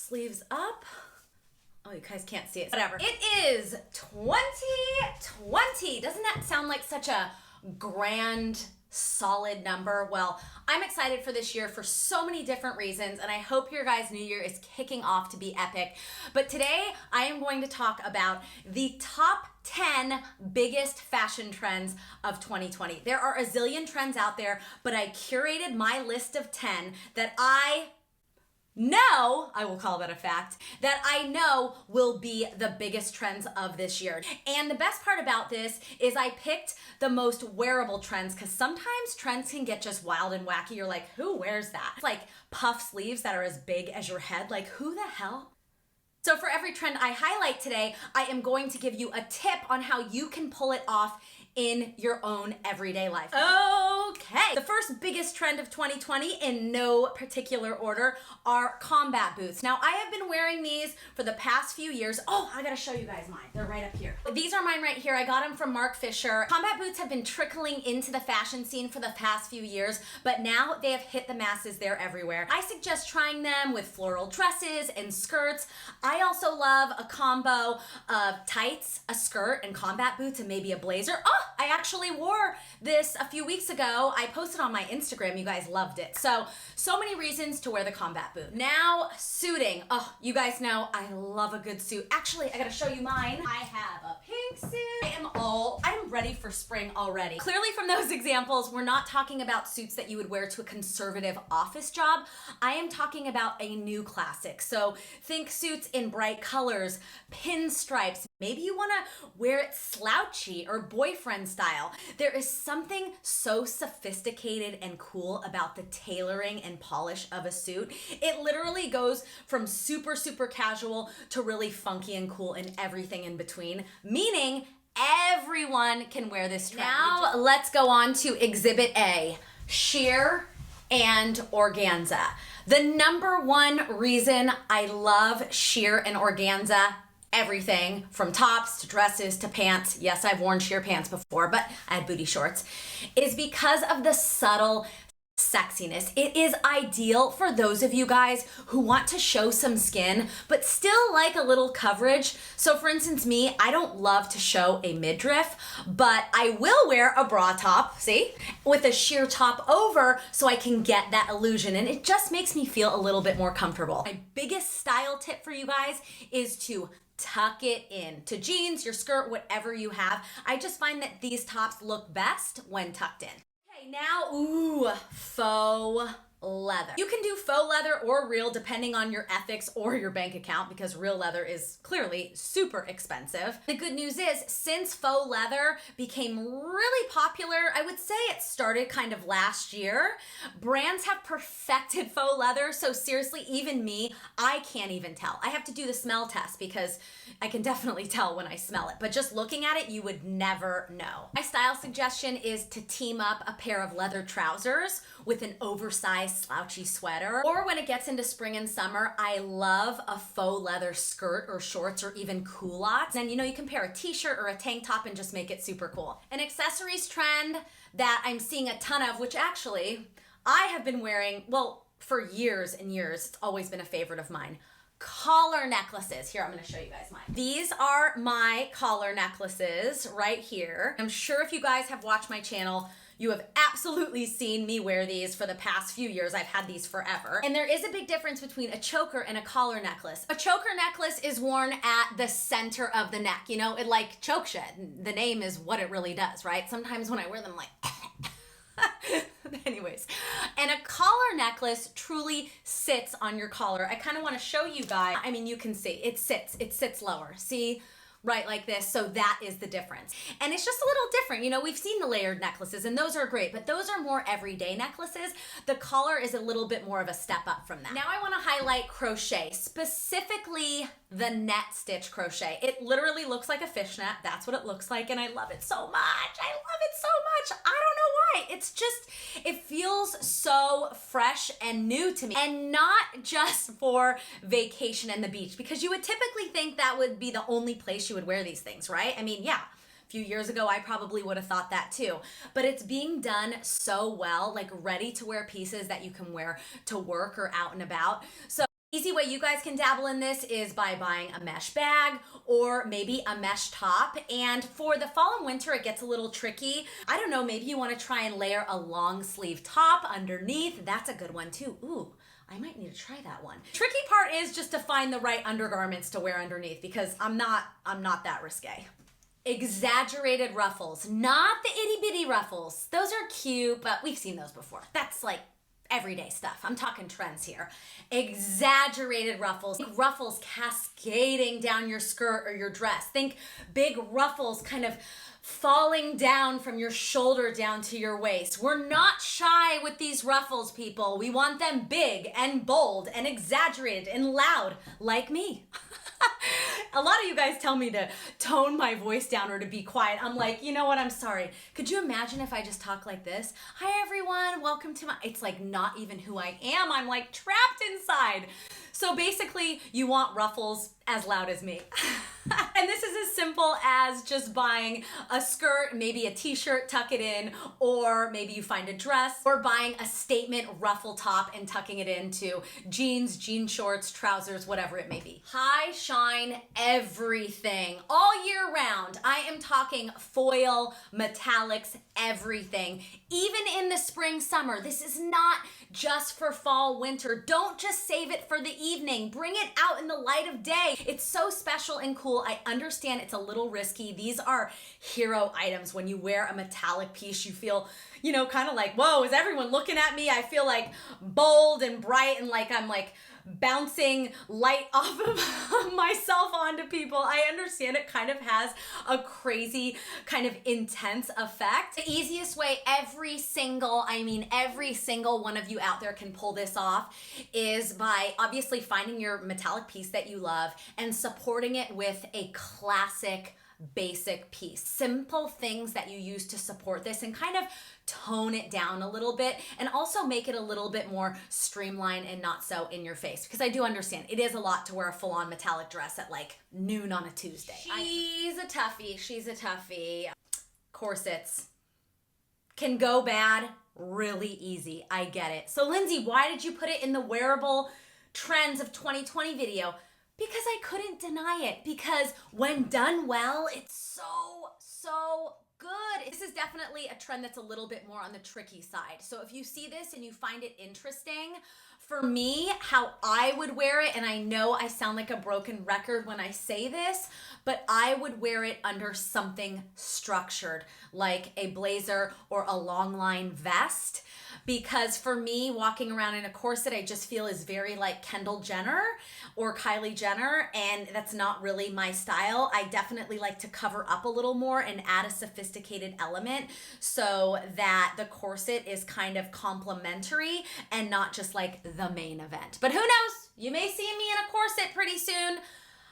sleeves up. Oh, you guys can't see it. Whatever. It is 2020. Doesn't that sound like such a grand, solid number? Well, I'm excited for this year for so many different reasons, and I hope your guys' new year is kicking off to be epic. But today, I am going to talk about the top 10 biggest fashion trends of 2020. There are a zillion trends out there, but I curated my list of 10 that I will call that a fact, that I know will be the biggest trends of this year. And the best part about this is I picked the most wearable trends, because sometimes trends can get just wild and wacky. You're like, who wears that? It's like puff sleeves that are as big as your head. Like, who the hell? So for every trend I highlight today, I am going to give you a tip on how you can pull it off in your own everyday life. Okay, the first biggest trend of 2020, in no particular order, are combat boots. Now, I have been wearing these for the past few years. Oh, I gotta show you guys mine. They're right up here. These are mine right here. I got them from Mark Fisher. Combat boots have been trickling into the fashion scene for the past few years, but now they have hit the masses. They're everywhere. I suggest trying them with floral dresses and skirts. I also love a combo of tights, a skirt, and combat boots, and maybe a blazer. Oh, I actually wore this a few weeks ago. I posted on my Instagram. You guys loved it. So many reasons to wear the combat boot. Now, suiting. Oh, you guys know I love a good suit. Actually, I gotta show you mine. I have a pink suit. I'm ready for spring already. Clearly from those examples, we're not talking about suits that you would wear to a conservative office job. I am talking about a new classic. So think suits in bright colors, pinstripes. Maybe you wanna wear it slouchy or boyfriend style. There is something so sophisticated and cool about the tailoring and polish of a suit. It literally goes from super, super casual to really funky and cool and everything in between, meaning everyone can wear this trend. Now let's go on to Exhibit A, sheer and organza. The number one reason I love sheer and organza, everything from tops to dresses to pants, yes, I've worn sheer pants before, but I had booty shorts, is because of the subtle sexiness. It is ideal for those of you guys who want to show some skin, but still like a little coverage. So for instance, me, I don't love to show a midriff, but I will wear a bra top, see, with a sheer top over so I can get that illusion, and it just makes me feel a little bit more comfortable. My biggest style tip for you guys is to tuck it in to jeans, your skirt, whatever you have. I just find that these tops look best when tucked in. Okay, now, ooh, faux leather. You can do faux leather or real depending on your ethics or your bank account, because real leather is clearly super expensive. The good news is, since faux leather became really popular, I would say it started kind of last year, brands have perfected faux leather. So seriously, even me, I can't even tell. I have to do the smell test because I can definitely tell when I smell it, but just looking at it, you would never know. My style suggestion is to team up a pair of leather trousers with an oversized slouchy sweater. Or when it gets into spring and summer, I love a faux leather skirt or shorts or even culottes. And you can pair a t-shirt or a tank top and just make it super cool. An accessories trend that I'm seeing a ton of, which actually I have been wearing, well, for years and years, it's always been a favorite of mine. Collar necklaces. Here, I'm gonna show you guys mine. These are my collar necklaces right here. I'm sure if you guys have watched my channel, you have absolutely seen me wear these for the past few years. I've had these forever. And there is a big difference between a choker and a collar necklace. A choker necklace is worn at the center of the neck. It like CROCHET. The name is what it really does, right? Sometimes when I wear them, I'm like, anyways. And a collar necklace truly sits on your collar. I kind of want to show you guys. I mean, you can see it sits lower. See? Right, like this. So that is the difference. And it's just a little different. We've seen the layered necklaces and those are great, but those are more everyday necklaces. The collar is a little bit more of a step up from that. Now I want to highlight crochet, specifically the net stitch crochet. It literally looks like a fishnet. That's what it looks like, and I love it so much. I love it so much. I don't know why. It's just, it feels so fresh and new to me, and not just for vacation and the beach, because you would typically think that would be the only place you would wear these things, right? I mean, yeah, a few years ago, I probably would have thought that too, but it's being done so well, like ready to wear pieces that you can wear to work or out and about. So Easy way you guys can dabble in this is by buying a mesh bag or maybe a mesh top. And for the fall and winter, it gets a little tricky. I don't know, maybe you want to try and layer a long sleeve top underneath. That's a good one too. Ooh, I might need to try that one. Tricky part is just to find the right undergarments to wear underneath, because I'm not that risque. Exaggerated ruffles, not the itty bitty ruffles. Those are cute, but we've seen those before. That's like everyday stuff. I'm talking trends here. Exaggerated ruffles. Think ruffles cascading down your skirt or your dress. Think big ruffles kind of falling down from your shoulder down to your waist. We're not shy with these ruffles, people. We want them big and bold and exaggerated and loud, like me. A lot of you guys tell me to tone my voice down or to be quiet. I'm like, you know what? I'm sorry. Could you imagine if I just talk like this? Hi, everyone. Welcome to my... It's like not even who I am. I'm like trapped inside. So basically, you want ruffles as loud as me. And this is as simple as just buying a skirt, maybe a t-shirt, tuck it in, or maybe you find a dress, or buying a statement ruffle top and tucking it into jeans, jean shorts, trousers, whatever it may be. High shine everything all year round. I am talking foil, metallics, everything. Even in the spring, summer. This is not just for fall, winter. Don't just save it for the evening. Bring it out in the light of day. It's so special and cool. I understand it's a little risky. These are hero items. When you wear a metallic piece, you feel, you know, kind of like, whoa, is everyone looking at me? I feel like bold and bright and like I'm like bouncing light off of myself onto people. I understand it kind of has a crazy kind of intense effect. The easiest way every single one of you out there can pull this off is by obviously finding your metallic piece that you love and supporting it with a classic basic piece. Simple things that you use to support this and kind of tone it down a little bit and also make it a little bit more streamlined and not so in your face, because I do understand it is a lot to wear a full-on metallic dress at like noon on a Tuesday. She's a toughie. Corsets can go bad really easy. I get it. So Lindsay, why did you put it in the wearable trends of 2020 video? Because I couldn't deny it. Because when done well, it's so good. This is definitely a trend that's a little bit more on the tricky side. So if you see this and you find it interesting, for me, how I would wear it, and I know I sound like a broken record when I say this, but I would wear it under something structured, like a blazer or a long line vest. Because for me, walking around in a corset, I just feel is very like Kendall Jenner or Kylie Jenner, and that's not really my style. I definitely like to cover up a little more and add a sophisticated element so that the corset is kind of complementary and not just like the main event. But who knows? You may see me in a corset pretty soon.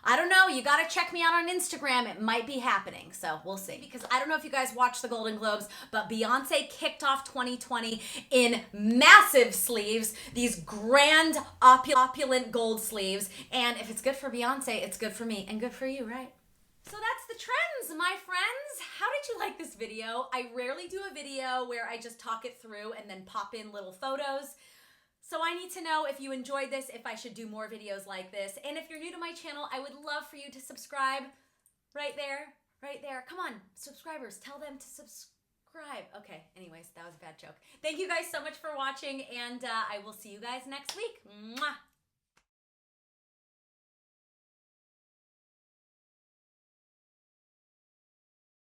I don't know, you gotta check me out on Instagram. It might be happening, so we'll see. Because I don't know if you guys watched the Golden Globes, but Beyonce kicked off 2020 in massive sleeves, these grand opulent gold sleeves. And if it's good for Beyonce, it's good for me and good for you, right? So that's the trends, my friends. How did you like this video? I rarely do a video where I just talk it through and then pop in little photos. So I need to know if you enjoyed this, if I should do more videos like this. And if you're new to my channel, I would love for you to subscribe right there. Come on, subscribers, tell them to subscribe. Okay, anyways, that was a bad joke. Thank you guys so much for watching, and I will see you guys next week. Mwah.